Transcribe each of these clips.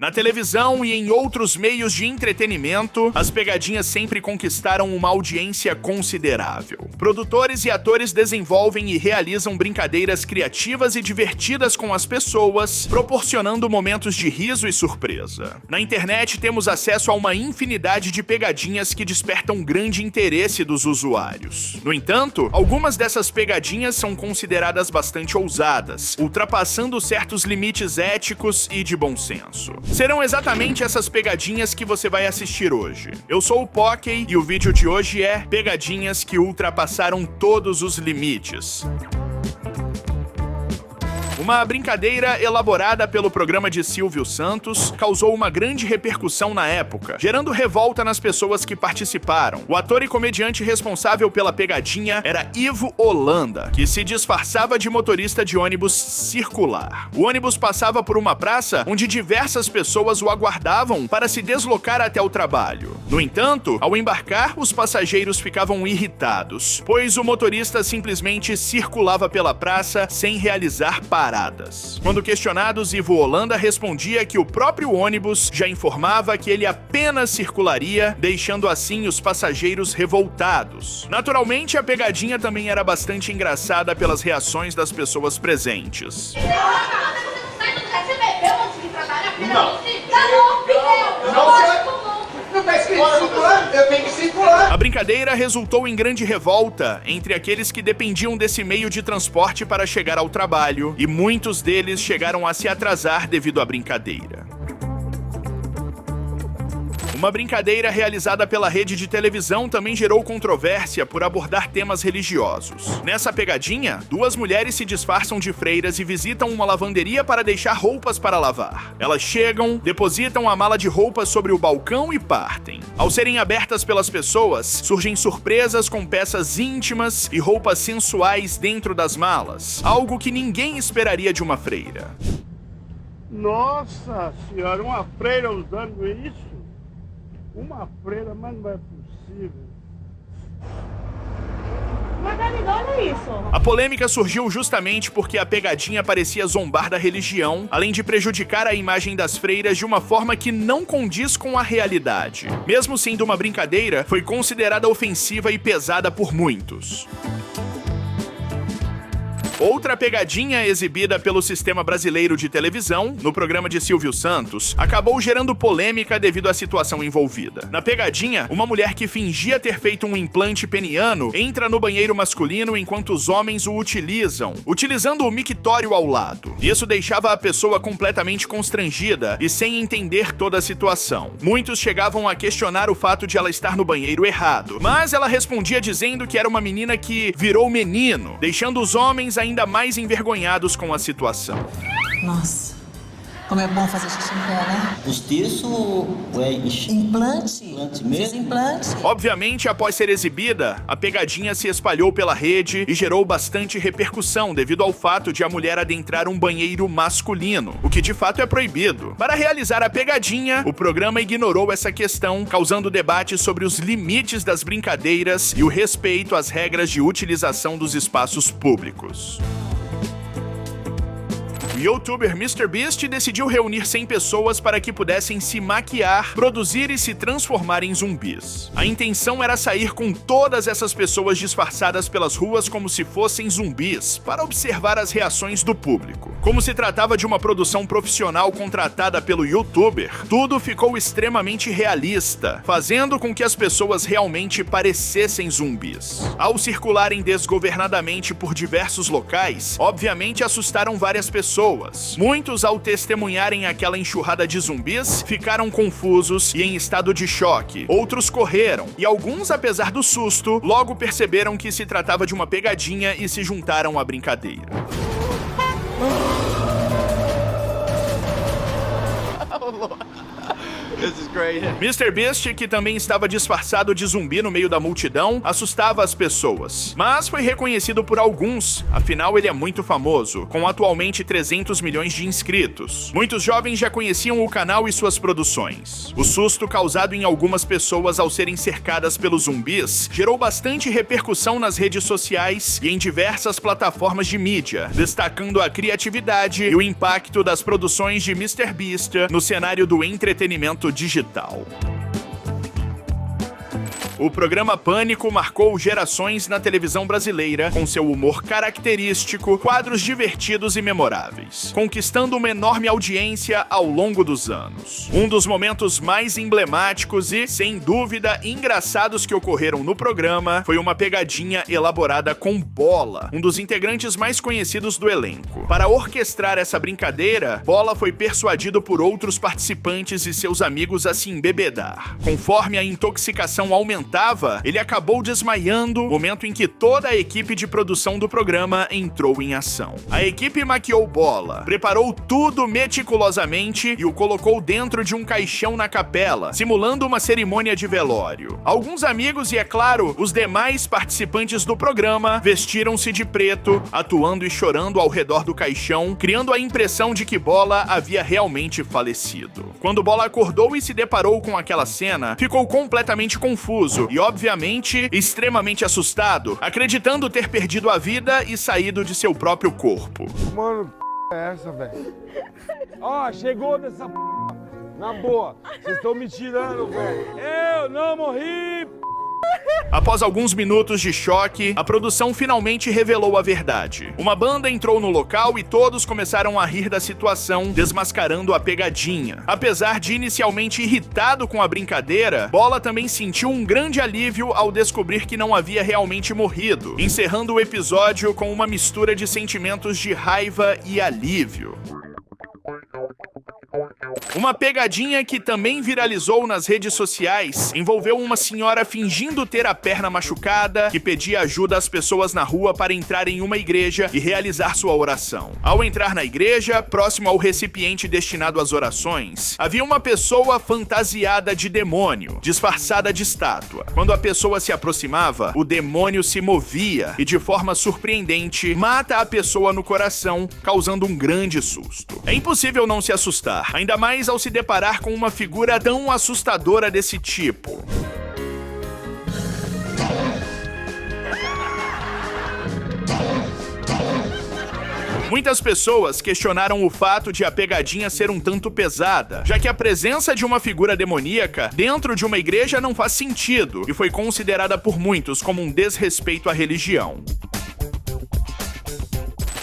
Na televisão e em outros meios de entretenimento, as pegadinhas sempre conquistaram uma audiência considerável. Produtores e atores desenvolvem e realizam brincadeiras criativas e divertidas com as pessoas, proporcionando momentos de riso e surpresa. Na internet temos acesso a uma infinidade de pegadinhas que despertam grande interesse dos usuários. No entanto, algumas dessas pegadinhas são consideradas bastante ousadas, ultrapassando certos limites éticos e de bom senso. Serão exatamente essas pegadinhas que você vai assistir hoje. Eu sou o Pockey e o vídeo de hoje é Pegadinhas que ultrapassaram todos os limites. Uma brincadeira elaborada pelo programa de Silvio Santos causou uma grande repercussão na época, gerando revolta nas pessoas que participaram. O ator e comediante responsável pela pegadinha era Ivo Holanda, que se disfarçava de motorista de ônibus circular. O ônibus passava por uma praça onde diversas pessoas o aguardavam para se deslocar até o trabalho. No entanto, ao embarcar, os passageiros ficavam irritados, pois o motorista simplesmente circulava pela praça sem realizar paradas. Quando questionados, Ivo Holanda respondia que o próprio ônibus já informava que ele apenas circularia, deixando assim os passageiros revoltados. Naturalmente, a pegadinha também era bastante engraçada pelas reações das pessoas presentes. A brincadeira resultou em grande revolta entre aqueles que dependiam desse meio de transporte para chegar ao trabalho, e muitos deles chegaram a se atrasar devido à brincadeira. Uma brincadeira realizada pela rede de televisão também gerou controvérsia por abordar temas religiosos. Nessa pegadinha, duas mulheres se disfarçam de freiras e visitam uma lavanderia para deixar roupas para lavar. Elas chegam, depositam a mala de roupas sobre o balcão e partem. Ao serem abertas pelas pessoas, surgem surpresas com peças íntimas e roupas sensuais dentro das malas, algo que ninguém esperaria de uma freira. Nossa senhora, uma freira usando isso? Uma freira, mas não é possível. Margarida, olha isso. A polêmica surgiu justamente porque a pegadinha parecia zombar da religião, além de prejudicar a imagem das freiras de uma forma que não condiz com a realidade. Mesmo sendo uma brincadeira, foi considerada ofensiva e pesada por muitos. Outra pegadinha exibida pelo Sistema Brasileiro de Televisão, no programa de Silvio Santos, acabou gerando polêmica devido à situação envolvida. Na pegadinha, uma mulher que fingia ter feito um implante peniano entra no banheiro masculino enquanto os homens o utilizam, utilizando o mictório ao lado. Isso deixava a pessoa completamente constrangida e sem entender toda a situação. Muitos chegavam a questionar o fato de ela estar no banheiro errado, mas ela respondia dizendo que era uma menina que virou menino, deixando os homens ainda mais envergonhados com a situação. Nossa, como é bom fazer xixi em pé, né? Postiço é Implante? Implante Fiz mesmo? implante. Obviamente, após ser exibida, a pegadinha se espalhou pela rede e gerou bastante repercussão devido ao fato de a mulher adentrar um banheiro masculino, o que de fato é proibido. Para realizar a pegadinha, o programa ignorou essa questão, causando debate sobre os limites das brincadeiras e o respeito às regras de utilização dos espaços públicos. O youtuber MrBeast decidiu reunir 100 pessoas para que pudessem se maquiar, produzir e se transformar em zumbis. A intenção era sair com todas essas pessoas disfarçadas pelas ruas como se fossem zumbis, para observar as reações do público. Como se tratava de uma produção profissional contratada pelo youtuber, tudo ficou extremamente realista, fazendo com que as pessoas realmente parecessem zumbis. Ao circularem desgovernadamente por diversos locais, obviamente assustaram várias pessoas. Muitos, ao testemunharem aquela enxurrada de zumbis, ficaram confusos e em estado de choque. Outros correram, e alguns, apesar do susto, logo perceberam que se tratava de uma pegadinha e se juntaram à brincadeira. Mr. Beast, que também estava disfarçado de zumbi no meio da multidão, assustava as pessoas. Mas foi reconhecido por alguns, afinal ele é muito famoso, com atualmente 300 milhões de inscritos. Muitos jovens já conheciam o canal e suas produções. O susto causado em algumas pessoas ao serem cercadas pelos zumbis gerou bastante repercussão nas redes sociais e em diversas plataformas de mídia, destacando a criatividade e o impacto das produções de Mr. Beast no cenário do entretenimento digital. O programa Pânico marcou gerações na televisão brasileira com seu humor característico, quadros divertidos e memoráveis, conquistando uma enorme audiência ao longo dos anos. Um dos momentos mais emblemáticos e, sem dúvida, engraçados que ocorreram no programa foi uma pegadinha elaborada com Bola, um dos integrantes mais conhecidos do elenco. Para orquestrar essa brincadeira, Bola foi persuadido por outros participantes e seus amigos a se embebedar. Conforme a intoxicação aumentava, ele acabou desmaiando, momento em que toda a equipe de produção do programa entrou em ação. A equipe maquiou Bola, preparou tudo meticulosamente e o colocou dentro de um caixão na capela, simulando uma cerimônia de velório. Alguns amigos e, é claro, os demais participantes do programa vestiram-se de preto, atuando e chorando ao redor do caixão, criando a impressão de que Bola havia realmente falecido. Quando Bola acordou e se deparou com aquela cena, ficou completamente confuso e, obviamente, extremamente assustado, acreditando ter perdido a vida e saído de seu próprio corpo. Mano, é essa, velho? Ó, chegou dessa p... Na boa, vocês estão me tirando, velho. Eu não morri, p... Após alguns minutos de choque, a produção finalmente revelou a verdade. Uma banda entrou no local e todos começaram a rir da situação, desmascarando a pegadinha. Apesar de inicialmente irritado com a brincadeira, Bola também sentiu um grande alívio ao descobrir que não havia realmente morrido, encerrando o episódio com uma mistura de sentimentos de raiva e alívio. Uma pegadinha que também viralizou nas redes sociais envolveu uma senhora fingindo ter a perna machucada que pedia ajuda às pessoas na rua para entrar em uma igreja e realizar sua oração. Ao entrar na igreja, próximo ao recipiente destinado às orações, havia uma pessoa fantasiada de demônio, disfarçada de estátua. Quando a pessoa se aproximava, o demônio se movia e, de forma surpreendente, mata a pessoa no coração, causando um grande susto. É impossível não se assustar, ainda mais ao se deparar com uma figura tão assustadora desse tipo. Muitas pessoas questionaram o fato de a pegadinha ser um tanto pesada, já que a presença de uma figura demoníaca dentro de uma igreja não faz sentido e foi considerada por muitos como um desrespeito à religião.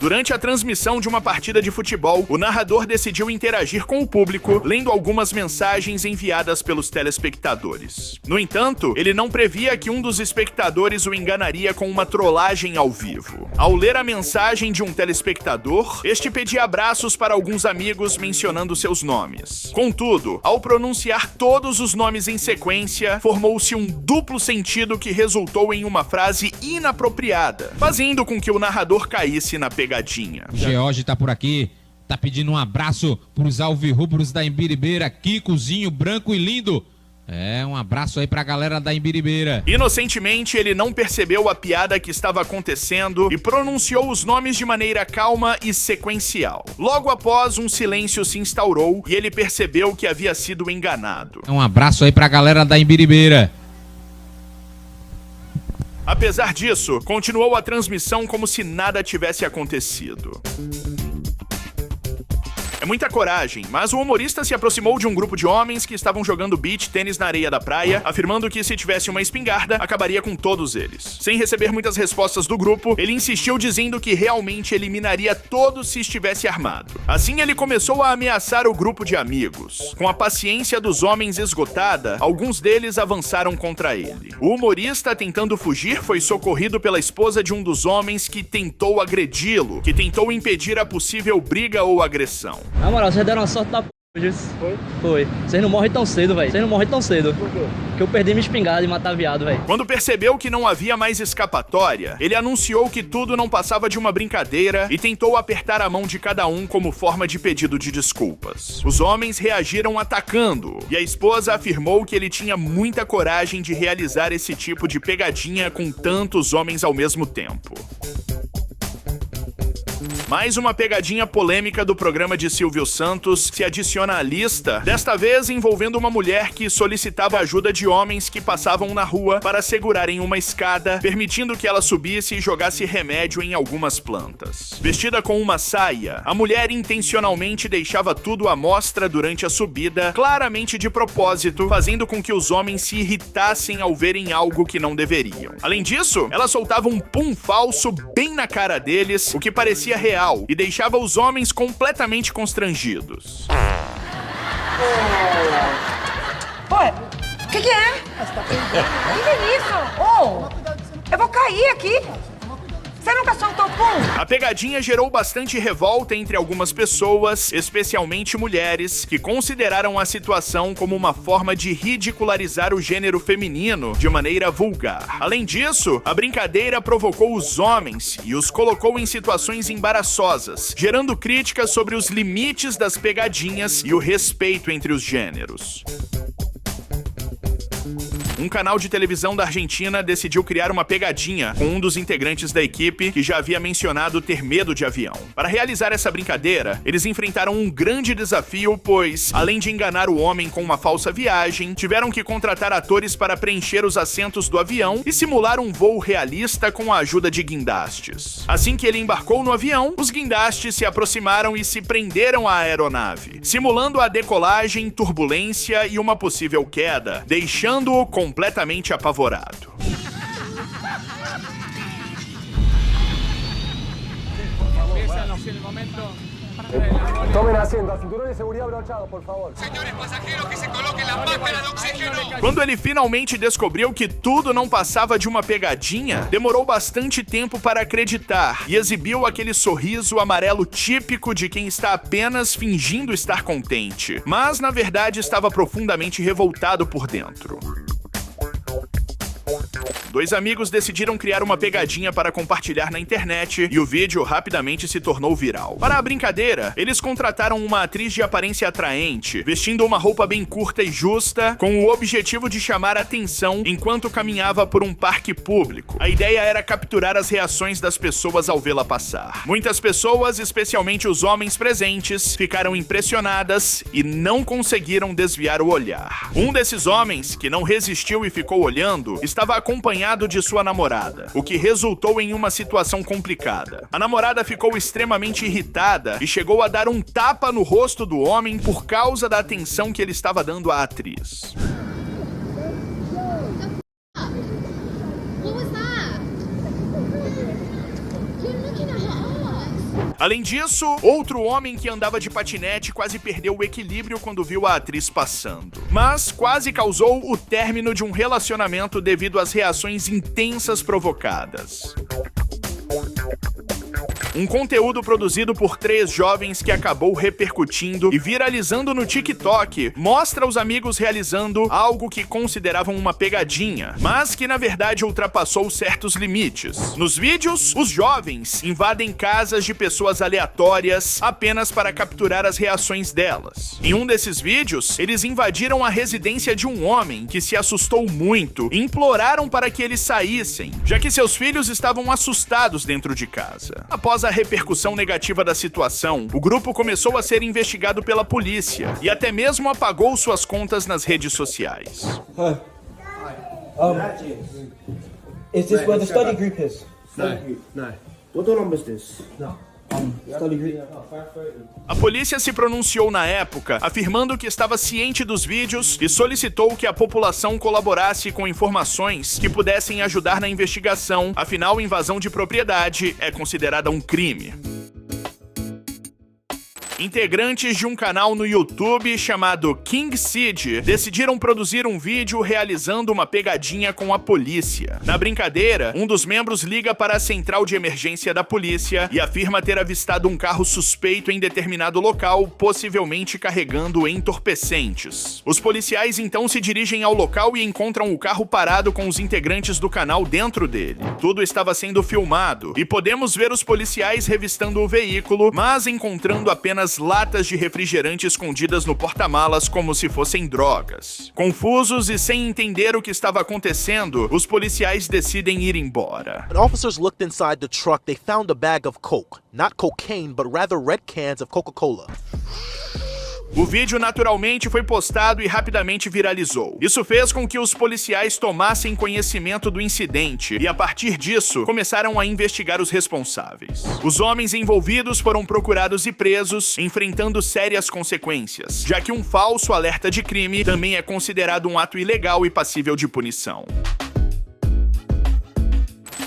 Durante a transmissão de uma partida de futebol, o narrador decidiu interagir com o público, lendo algumas mensagens enviadas pelos telespectadores. No entanto, ele não previa que um dos espectadores o enganaria com uma trollagem ao vivo. Ao ler a mensagem de um telespectador, este pedia abraços para alguns amigos mencionando seus nomes. Contudo, ao pronunciar todos os nomes em sequência, formou-se um duplo sentido que resultou em uma frase inapropriada, fazendo com que o narrador caísse na pegadinha. George tá por aqui, tá pedindo um abraço pros alvirrubros da Imbiribeira, Kikozinho, branco e lindo. Um abraço aí pra galera da Imbiribeira. Inocentemente, ele não percebeu a piada que estava acontecendo e pronunciou os nomes de maneira calma e sequencial. Logo após, um silêncio se instaurou e ele percebeu que havia sido enganado. Um abraço aí pra galera da Imbiribeira. Apesar disso, continuou a transmissão como se nada tivesse acontecido. É muita coragem, mas o humorista se aproximou de um grupo de homens que estavam jogando beach tênis na areia da praia, afirmando que se tivesse uma espingarda, acabaria com todos eles. Sem receber muitas respostas do grupo, ele insistiu dizendo que realmente eliminaria todos se estivesse armado. Assim, ele começou a ameaçar o grupo de amigos. Com a paciência dos homens esgotada, alguns deles avançaram contra ele. O humorista, tentando fugir, foi socorrido pela esposa de um dos homens que tentou agredi-lo, que tentou impedir a possível briga ou agressão. Na moral, você deu uma sorte da p, Foi. Vocês não morrem tão cedo, velho. Vocês não morrem tão cedo. Por quê? Que eu perdi minha espingarda de matar viado, velho. Quando percebeu que não havia mais escapatória, ele anunciou que tudo não passava de uma brincadeira e tentou apertar a mão de cada um como forma de pedido de desculpas. Os homens reagiram atacando, e a esposa afirmou que ele tinha muita coragem de realizar esse tipo de pegadinha com tantos homens ao mesmo tempo. Mais uma pegadinha polêmica do programa de Silvio Santos se adiciona à lista, desta vez envolvendo uma mulher que solicitava ajuda de homens que passavam na rua para segurarem uma escada, permitindo que ela subisse e jogasse remédio em algumas plantas. Vestida com uma saia, a mulher intencionalmente deixava tudo à mostra durante a subida, claramente de propósito, fazendo com que os homens se irritassem ao verem algo que não deveriam. Além disso, ela soltava um pum falso bem na cara deles, o que parecia real e deixava os homens completamente constrangidos. Oi, o que é? Que é isso? Oh, eu vou cair aqui. Você nunca soltou pum? A pegadinha gerou bastante revolta entre algumas pessoas, especialmente mulheres, que consideraram a situação como uma forma de ridicularizar o gênero feminino de maneira vulgar. Além disso, a brincadeira provocou os homens e os colocou em situações embaraçosas, gerando críticas sobre os limites das pegadinhas e o respeito entre os gêneros. Um canal de televisão da Argentina decidiu criar uma pegadinha com um dos integrantes da equipe que já havia mencionado ter medo de avião. Para realizar essa brincadeira, eles enfrentaram um grande desafio, pois, além de enganar o homem com uma falsa viagem, tiveram que contratar atores para preencher os assentos do avião e simular um voo realista com a ajuda de guindastes. Assim que ele embarcou no avião, os guindastes se aproximaram e se prenderam à aeronave, simulando a decolagem, turbulência e uma possível queda, deixando-o completamente apavorado. Tomen asiento, cinturón de seguridad abrochado, por favor. Señores pasajeros, que se coloquen la máscara de oxígeno. Quando ele finalmente descobriu que tudo não passava de uma pegadinha, demorou bastante tempo para acreditar e exibiu aquele sorriso amarelo típico de quem está apenas fingindo estar contente, mas na verdade estava profundamente revoltado por dentro. Dois amigos decidiram criar uma pegadinha para compartilhar na internet e o vídeo rapidamente se tornou viral. Para a brincadeira, eles contrataram uma atriz de aparência atraente, vestindo uma roupa bem curta e justa, com o objetivo de chamar a atenção enquanto caminhava por um parque público. A ideia era capturar as reações das pessoas ao vê-la passar. Muitas pessoas, especialmente os homens presentes, ficaram impressionadas e não conseguiram desviar o olhar. Um desses homens, que não resistiu e ficou olhando, estava acompanhado de sua namorada, o que resultou em uma situação complicada. A namorada ficou extremamente irritada e chegou a dar um tapa no rosto do homem por causa da atenção que ele estava dando à atriz. Além disso, outro homem que andava de patinete quase perdeu o equilíbrio quando viu a atriz passando. Mas quase causou o término de um relacionamento devido às reações intensas provocadas. Um conteúdo produzido por 3 jovens que acabou repercutindo e viralizando no TikTok mostra os amigos realizando algo que consideravam uma pegadinha, mas que na verdade ultrapassou certos limites. Nos vídeos, os jovens invadem casas de pessoas aleatórias apenas para capturar as reações delas. Em um desses vídeos, eles invadiram a residência de um homem que se assustou muito e imploraram para que eles saíssem, já que seus filhos estavam assustados dentro de casa. Após a repercussão negativa da situação, o grupo começou a ser investigado pela polícia e até mesmo apagou suas contas nas redes sociais. Is this where the study group is? No. What number is this? A polícia se pronunciou na época, afirmando que estava ciente dos vídeos e solicitou que a população colaborasse com informações que pudessem ajudar na investigação, afinal, invasão de propriedade é considerada um crime. Integrantes de um canal no YouTube chamado King Sid decidiram produzir um vídeo realizando uma pegadinha com a polícia. Na brincadeira, um dos membros liga para a central de emergência da polícia e afirma ter avistado um carro suspeito em determinado local, possivelmente carregando entorpecentes. Os policiais então se dirigem ao local e encontram o carro parado com os integrantes do canal dentro dele. Tudo estava sendo filmado e podemos ver os policiais revistando o veículo, mas encontrando apenas latas de refrigerante escondidas no porta-malas como se fossem drogas. Confusos e sem entender o que estava acontecendo, os policiais decidem ir embora. When officers looked inside the truck, they found a bag of coke. Not cocaine, but rather red cans of Coca-Cola. O vídeo naturalmente foi postado e rapidamente viralizou. Isso fez com que os policiais tomassem conhecimento do incidente e, a partir disso, começaram a investigar os responsáveis. Os homens envolvidos foram procurados e presos, enfrentando sérias consequências, já que um falso alerta de crime também é considerado um ato ilegal e passível de punição.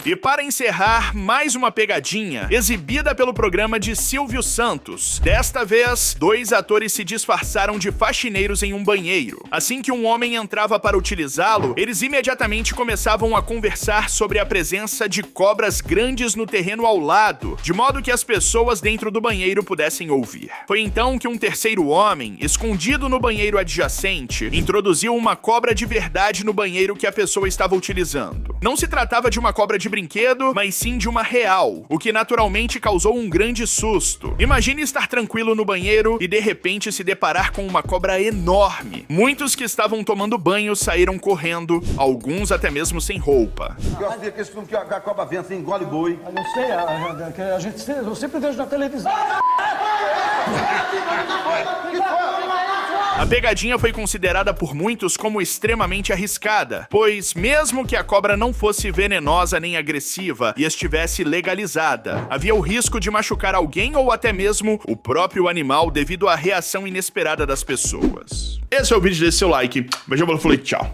E para encerrar, mais uma pegadinha, exibida pelo programa de Silvio Santos. Desta vez, 2 atores se disfarçaram de faxineiros em um banheiro. Assim que um homem entrava para utilizá-lo, eles imediatamente começavam a conversar sobre a presença de cobras grandes no terreno ao lado, de modo que as pessoas dentro do banheiro pudessem ouvir. Foi então que um terceiro homem, escondido no banheiro adjacente, introduziu uma cobra de verdade no banheiro que a pessoa estava utilizando. Não se tratava de uma cobra de brinquedo, mas sim de uma real, o que naturalmente causou um grande susto. Imagine estar tranquilo no banheiro e de repente se deparar com uma cobra enorme. Muitos que estavam tomando banho saíram correndo, alguns até mesmo sem roupa. Que a cobra vem assim, engole boi. Eu não sei, eu sempre vejo na televisão. A pegadinha foi considerada por muitos como extremamente arriscada, pois mesmo que a cobra não fosse venenosa nem agressiva e estivesse legalizada, havia o risco de machucar alguém ou até mesmo o próprio animal devido à reação inesperada das pessoas. Esse é o vídeo, desse seu like, beijão, falei, tchau.